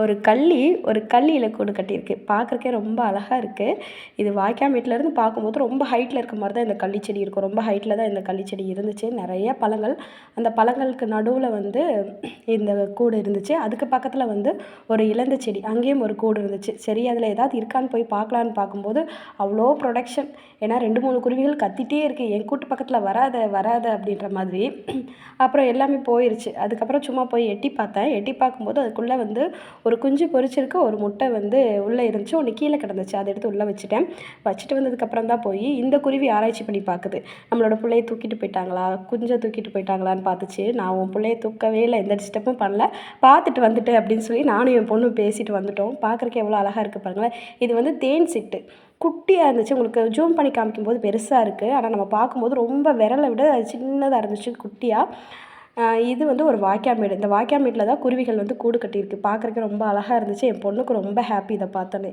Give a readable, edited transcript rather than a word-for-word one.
ஒரு கள்ளியில் கூடு கட்டியிருக்கு. பார்க்குறக்கே ரொம்ப அழகா இருக்குது. இது வாய்க்கால் மேட்லேருந்து பார்க்கும்போது ரொம்ப ஹைட்டில் இருக்க மாரி தான் இந்த கள்ளி செடி இருக்கும். ரொம்ப ஹைட்டில் தான் இந்த கள்ளி செடி இருந்துச்சு. நிறைய பழங்கள். அந்த பழங்களுக்கு நடுவுல வந்து இந்த கூடு இருந்துச்சு. அதுக்கு பக்கத்துல வந்து ஒரு இலந்த செடி. அங்கேயும் ஒரு கூடு இருந்துச்சு. சரி அதில ஏதாவது இருக்கான்னு போய் பார்க்கலான்னு பார்க்கும்போது, அவ்வளோ ப்ரொடக்ஷன். ஏன்னா 2, 3 குருவிகள் கத்திட்டே இருக்கு. என் கூட்டு பக்கத்துல வராத, வராத அப்படின்ற மாதிரி. அப்புறம் எல்லாமே போயிருச்சு. அதுக்கப்புறம் சும்மா போய் எட்டி பார்த்தேன். எட்டி பார்க்கும்போது அதுக்குள்ள வந்து ஒரு குஞ்சு பொரிச்சிருக்கு. ஒரு முட்டை வந்து உள்ளே இருந்துச்சு. ஒண்ணு கீழ கிடந்துச்சு. அத எடுத்து உள்ள வச்சுட்டேன். வச்சுட்டு வந்ததுக்கப்புறம் தான் போய் இந்த குருவி ஆராய்ச்சி பண்ணி பார்க்குது. நம்மளோட புள்ளைய தூக்கிட்டு போயிட்டாங்களா? குஞ்ச தூக்கிட்டு போயிட்டாங்களான்னு பார்த்துச்சு. நான் உன் புள்ளைய தூக்கவே இல்ல. எந்த டிஸ்டர்பும் பண்ணல. பார்த்துட்டு வந்துட்டேன் அப்படின்னு சொல்லி நானும் என் பொண்ணும் பேசிட்டு வந்துட்டோம். பார்க்குறக்கு எவ்வளோ அழகா இருக்கு பாருங்களேன். இது வந்து தேன் சிட்டு. குட்டியா இருந்துச்சு. உங்களுக்கு ஜூம் பண்ணி காமிக்கும்போது பெருசா இருக்கு. ஆனா நம்ம பார்க்கும்போது ரொம்ப விரல விட சின்னதா இருந்துச்சு குட்டியா. இது வந்து ஒரு வாய்க்கால் மேடு. இந்த வாய்க்கால் மேட்ல தான் குருவிகள் வந்து கூடு கட்டியிருக்கு. பார்க்குறக்கு ரொம்ப அழகா இருந்துச்சு. என் பொண்ணுக்கு ரொம்ப ஹாப்பி இத பார்த்தோனே.